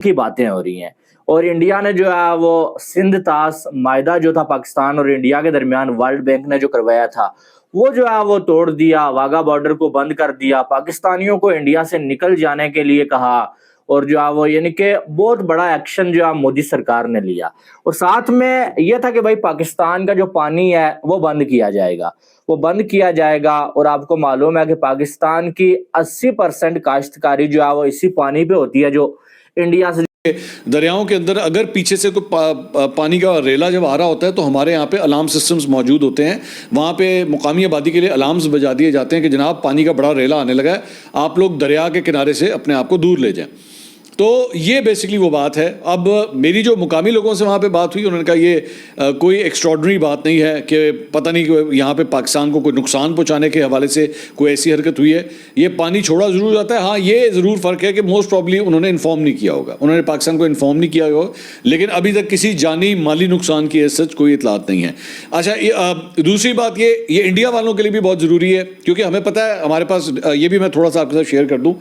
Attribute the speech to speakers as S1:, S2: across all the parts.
S1: की बातें हो रही हैं। और इंडिया ने जो है वो सिंध तास मायदा जो था पाकिस्तान और इंडिया के दरमियान वर्ल्ड बैंक ने जो करवाया था, वो जो है वो तोड़ दिया, वाघा बॉर्डर को बंद कर दिया, पाकिस्तानियों को इंडिया से निकल जाने के लिए कहा और जो है वो यानी कि बहुत बड़ा एक्शन जो है मोदी सरकार ने लिया। और साथ में ये था कि भाई पाकिस्तान का जो पानी है वो बंद किया जाएगा, वो बंद किया जाएगा। और आपको मालूम है कि पाकिस्तान की 80% काश्तकारी जो है वो इसी पानी पे होती है जो इंडिया से।
S2: दरियाओं के अंदर अगर पीछे से कोई पानी का रेला जब आ रहा होता है तो हमारे यहाँ पे अलार्म सिस्टम्स मौजूद होते हैं। वहाँ पे मुकामी आबादी के लिए अलार्म्स बजा दिए जाते हैं कि जनाब पानी का बड़ा रेला आने लगा है, आप लोग दरिया के किनारे से अपने आप को दूर ले जाएं। तो ये बेसिकली वो बात है। अब मेरी जो मुकामी लोगों से वहाँ पे बात हुई, उन्होंने कहा ये कोई एक्स्ट्रॉर्डनरी बात नहीं है कि पता नहीं कि यहाँ पे पाकिस्तान को कोई नुकसान पहुँचाने के हवाले से कोई ऐसी हरकत हुई है। ये पानी छोड़ा ज़रूर जाता है। हाँ, ये ज़रूर फ़र्क है कि मोस्ट प्रॉब्ली उन्होंने इन्फॉर्म नहीं किया होगा, उन्होंने पाकिस्तान को इन्फॉर्म नहीं किया होगा, लेकिन अभी तक किसी जानी माली नुकसान की सच कोई इतलात नहीं है। अच्छा, दूसरी बात ये इंडिया वालों के लिए भी बहुत ज़रूरी है, क्योंकि हमें पता है हमारे पास, ये भी मैं थोड़ा सा आपके साथ शेयर कर दूँ,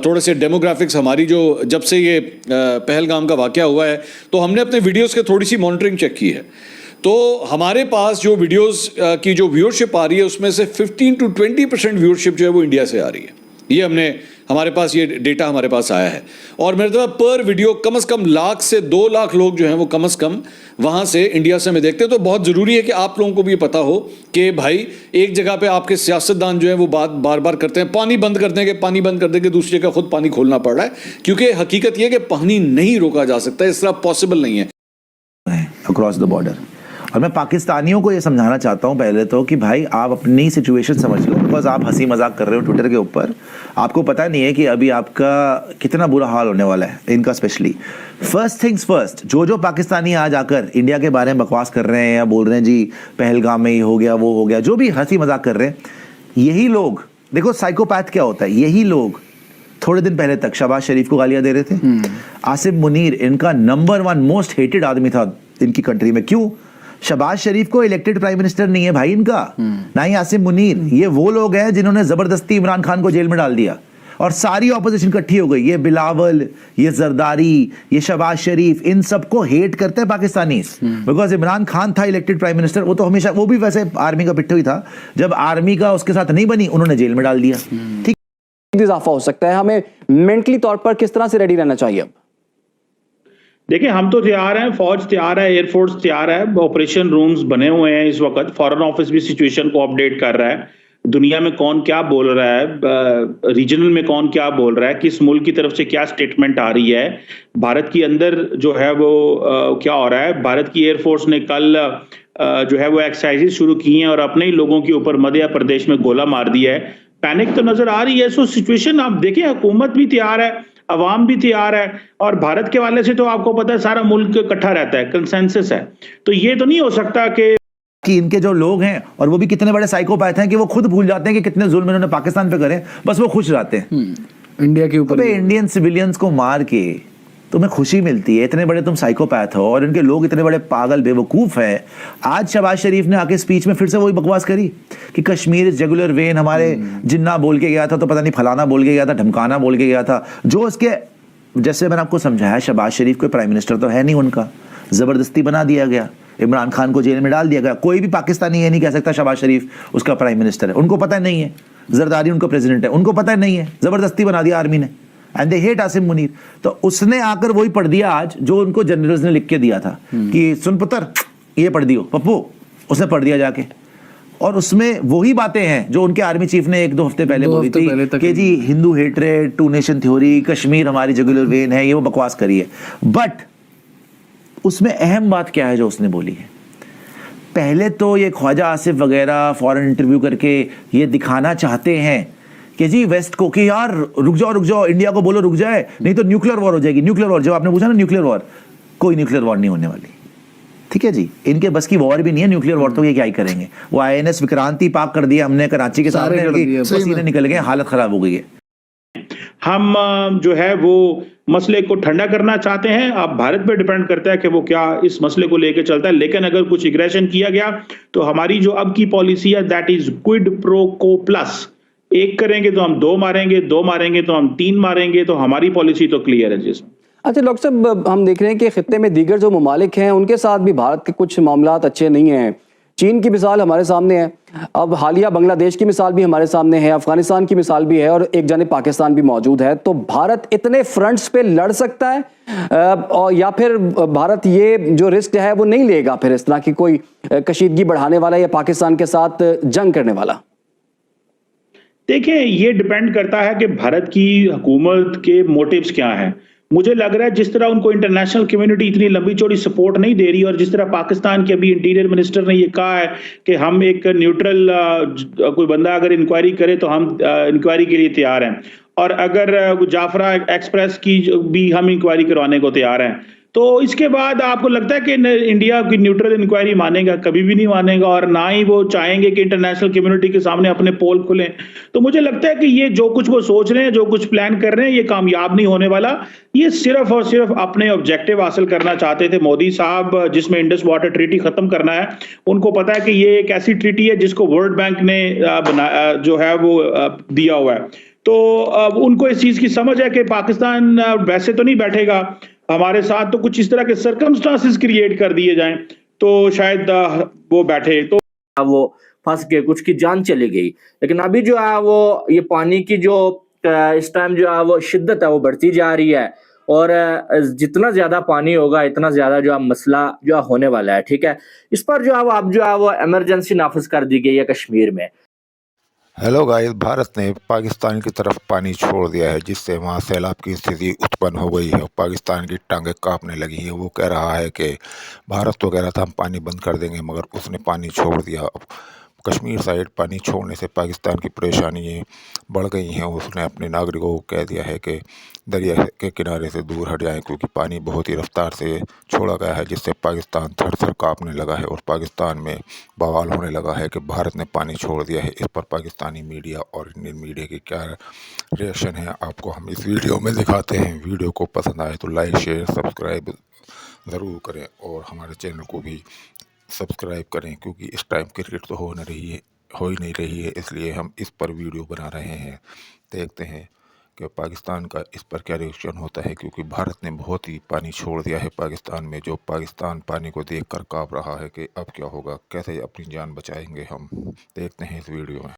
S2: थोड़े से डेमोग्राफिक्स हमारी जो जब से ये पहलगाम का वाकया हुआ है तो हमने अपने वीडियोस के थोड़ी सी मॉनिटरिंग चेक की है। तो हमारे पास जो वीडियोस की जो व्यूअरशिप आ रही है उसमें से 15 to 20% व्यूअरशिप जो है वो इंडिया से आ रही है। ये हमारे पास ये डेटा हमारे पास आया है। और मेरे तरफ पर वीडियो कम से कम 1 से 2 लाख लोग जो हैं वो कम से कम वहाँ से इंडिया से हमें देखते हैं। तो बहुत ज़रूरी है कि आप लोगों को भी पता हो कि भाई एक जगह पे आपके सियासतदान जो है वो बात बार बार करते हैं, पानी बंद कर देंगे, पानी बंद कर देंगे, दूसरी जगह खुद पानी खोलना पड़ रहा है, क्योंकि हकीकत ये है कि पानी नहीं रोका जा सकता, इस तरह पॉसिबल नहीं है
S3: अक्रॉस द बॉर्डर। और मैं पाकिस्तानियों को ये समझाना चाहता हूँ पहले तो कि भाई आप अपनी सिचुएशन समझ लो, बिकॉज आप हंसी मजाक कर रहे हो ट्विटर के ऊपर, आपको पता नहीं है कि अभी आपका कितना बुरा हाल होने वाला है इनका। स्पेशली फर्स्ट थिंग्स फर्स्ट, जो पाकिस्तानी आज आकर इंडिया के बारे में बकवास कर रहे हैं या बोल रहे हैं जी पहलगाम में ये हो गया वो हो गया, जो भी हंसी मजाक कर रहे हैं, यही लोग देखो साइकोपैथ क्या होता है। यही लोग थोड़े दिन पहले तक शहबाज शरीफ को गालियां दे रहे थे। आसिम मुनीर इनका नंबर 1 मोस्ट हेटेड आदमी था इनकी कंट्री में। क्यों? शहबाज शरीफ को इलेक्टेड प्राइम मिनिस्टर नहीं है भाई इनका, ना ही आसिम मुनीर। ये वो लोग हैं जिन्होंने जबरदस्ती इमरान खान को जेल में डाल दिया और सारी ऑपोजिशन इकट्ठी हो गई। ये बिलावल, ये जरदारी, ये शहबाज शरीफ, इन सबको हेट करते हैं पाकिस्तानी, बिकॉज इमरान खान था इलेक्टेड प्राइम मिनिस्टर। वो तो हमेशा, वो भी वैसे आर्मी का पिट्ठू ही था, जब आर्मी का उसके साथ नहीं बनी उन्होंने जेल में डाल दिया। ठीक,
S4: इजाफा हो सकता है, हमें मेंटली तौर पर किस तरह से रेडी रहना चाहिए? अब
S5: देखिए, हम तो तैयार हैं, फौज तैयार है, एयरफोर्स तैयार है, ऑपरेशन रूम्स बने हुए हैं इस वक्त। फॉरेन ऑफिस भी सिचुएशन को अपडेट कर रहा है, दुनिया में कौन क्या बोल रहा है, रीजनल में कौन क्या बोल रहा है, किस मुल्क की तरफ से क्या स्टेटमेंट आ रही है, भारत के अंदर जो है वो क्या हो रहा है। भारत की एयरफोर्स ने कल जो है वो एक्सरसाइजेज शुरू की हैं और अपने ही लोगों के ऊपर मध्य प्रदेश में गोला मार दिया है। पैनिक तो नजर आ रही है। सो सिचुएशन आप देखें, हुकूमत भी तैयार है, अवाम भी तैयार है, और भारत के वाले से तो आपको पता है सारा मुल्क इकट्ठा रहता है, कंसेंसस है। तो ये तो नहीं हो सकता कि
S3: इनके जो लोग हैं, और वो भी कितने बड़े साइकोपैथ हैं कि वो खुद भूल जाते हैं कि कितने जुल्म इन्होंने पाकिस्तान पे करे, बस वो खुश रहते हैं
S4: इंडिया के ऊपर।
S3: इंडियन सिविलियंस को मार के तुम्हें खुशी मिलती है, इतने बड़े तुम साइकोपैथ हो और इनके लोग इतने बड़े पागल बेवकूफ हैं। आज शहबाज शरीफ ने आके स्पीच में फिर से वही बकवास करी कि कश्मीर इज रेगुलर वेन, हमारे जिन्ना बोल के गया था तो पता नहीं फलाना बोल के गया था, ढमकाना बोल के गया था। जो उसके, जैसे मैंने आपको समझाया, शहबाज शरीफ कोई प्राइम मिनिस्टर तो है नहीं उनका, जबरदस्ती बना दिया गया, इमरान खान को जेल में डाल दिया गया। कोई भी पाकिस्तानी ये नहीं कह सकता शहबाज शरीफ उसका प्राइम मिनिस्टर है, उनको पता नहीं है। जरदारी उनका प्रेसिडेंट है, उनको पता नहीं है, जबरदस्ती बना दिया आर्मी ने, and they hate Asim Munir. तो उसने आकर वही पढ़ दिया आज जो उनको जनरल्स ने लिख के दिया था कि सुन पुत्र ये पढ़ दियो पप्पू, उसने पढ़ दिया जाके। और उसमें वही बातें हैं जो उनके आर्मी चीफ ने 1-2 हफ्ते पहले बोली थी कि जी Hindu hatred, 2 nation theory, Kashmir हमारी रेगुलर वेन है, ये वो बकवास करी है। बट उसमें अहम बात क्या है जो उसने बोली है? पहले तो ये ख्वाजा आसिफ वगैरह फॉरेन इंटरव्यू करके ये दिखाना चाहते हैं कि जी वेस्ट को कि यार रुक जाओ, इंडिया को बोलो रुक जाए, नहीं तो न्यूक्लियर वॉर हो जाएगी। न्यूक्लियर वॉर, जब आपने पूछा ना न्यूक्लियर वॉर, कोई न्यूक्लियर वॉर नहीं होने वाली। ठीक है जी, इनके बस की वॉर भी नहीं है न्यूक्लियर वॉर, तो ये क्या ही करेंगे। वो INS विक्रांति पाक कर दिया हमने कराची के सामने, पसीने निकल गए, हालत खराब हो गई है।
S5: हम जो है वो मसले को ठंडा करना चाहते हैं। अब भारत पे डिपेंड करता है कि वो क्या इस मसले को लेकर चलता है। लेकिन अगर कुछ एग्रेशन किया गया तो हमारी जो अब की पॉलिसी है दैट इज क्विड प्रो को प्लस। 1 करेंगे तो हम 2 मारेंगे, 2 मारेंगे तो हम 3 मारेंगे। तो हमारी पॉलिसी तो क्लियर है जिसमें
S4: अच्छा डॉक्टर साहब, हम देख रहे हैं कि खित्ते में दीगर जो ममालिक हैं उनके साथ भी भारत के कुछ मामलात अच्छे नहीं हैं। चीन की मिसाल हमारे सामने है, अब हालिया बांग्लादेश की मिसाल भी हमारे सामने है, अफगानिस्तान की मिसाल भी है और एक जानिब पाकिस्तान भी मौजूद है। तो भारत इतने फ्रंट्स पे लड़ सकता है और या फिर भारत ये जो रिस्क है वो नहीं लेगा फिर इस तरह की कोई कशीदगी बढ़ाने वाला या पाकिस्तान के साथ जंग करने वाला?
S5: देखिए, ये डिपेंड करता है कि भारत की हुकूमत के मोटिव्स क्या हैं। मुझे लग रहा है जिस तरह उनको इंटरनेशनल कम्युनिटी इतनी लंबी चौड़ी सपोर्ट नहीं दे रही और जिस तरह पाकिस्तान के अभी इंटीरियर मिनिस्टर ने ये कहा है कि हम एक न्यूट्रल कोई बंदा अगर इंक्वायरी करे तो हम इंक्वायरी के लिए तैयार हैं, और अगर जाफरा एक्सप्रेस की भी हम इंक्वायरी करवाने को तैयार हैं। तो इसके बाद आपको लगता है कि इंडिया की न्यूट्रल इंक्वायरी मानेगा? कभी भी नहीं मानेगा, और ना ही वो चाहेंगे कि इंटरनेशनल कम्युनिटी के सामने अपने पोल खुलें। तो मुझे लगता है कि ये जो कुछ वो सोच रहे हैं, जो कुछ प्लान कर रहे हैं, ये कामयाब नहीं होने वाला। ये सिर्फ और सिर्फ अपने ऑब्जेक्टिव हासिल करना चाहते थे मोदी साहब, जिसमें इंडस वाटर ट्रीटी खत्म करना है। उनको पता है कि ये एक ऐसी ट्रीटी है जिसको वर्ल्ड बैंक ने जो है वो दिया हुआ है। तो उनको इस चीज की समझ है कि पाकिस्तान वैसे तो नहीं बैठेगा हमारे साथ, तो कुछ इस तरह के सर्कमस्टांसेस क्रिएट कर दिए जाएं तो शायद वो बैठे। तो
S1: वो फंस गए, कुछ की जान चली गई। लेकिन अभी जो है वो ये पानी की जो इस टाइम जो है वो शिद्दत है वो बढ़ती जा रही है, और जितना ज्यादा पानी होगा इतना ज्यादा जो है मसला जो है होने वाला है। ठीक है, इस पर जो है वो अब जो है वो इमरजेंसी नाफिज कर दी गई है कश्मीर में।
S6: हेलो गाइस, भारत ने पाकिस्तान की तरफ पानी छोड़ दिया है, जिससे वहां सैलाब की स्थिति उत्पन्न हो गई है और पाकिस्तान की टांगें कांपने लगी हैं। वो कह रहा है कि भारत तो कह रहा था हम पानी बंद कर देंगे, मगर उसने पानी छोड़ दिया। अब कश्मीर साइड पानी छोड़ने से पाकिस्तान की परेशानी बढ़ गई हैं। उसने अपने नागरिकों को कह दिया है कि दरिया के किनारे से दूर हट जाएं, क्योंकि पानी बहुत ही रफ्तार से छोड़ा गया है, जिससे पाकिस्तान थर-थर कांपने लगा है और पाकिस्तान में बवाल होने लगा है कि भारत ने पानी छोड़ दिया है। इस पर पाकिस्तानी मीडिया और इंडियन मीडिया की क्या रिएक्शन है, आपको हम इस वीडियो में दिखाते हैं। वीडियो को पसंद आए तो लाइक, शेयर, सब्सक्राइब ज़रूर करें और हमारे चैनल को भी सब्सक्राइब करें, क्योंकि इस टाइम क्रिकेट तो हो ही नहीं रही है, इसलिए हम इस पर वीडियो बना रहे हैं। देखते हैं कि पाकिस्तान का इस पर क्या रिएक्शन होता है, क्योंकि भारत ने बहुत ही पानी छोड़ दिया है पाकिस्तान में, जो पाकिस्तान पानी को देखकर काँप रहा है कि अब क्या होगा, कैसे अपनी जान बचाएंगे हम। देखते हैं इस वीडियो में।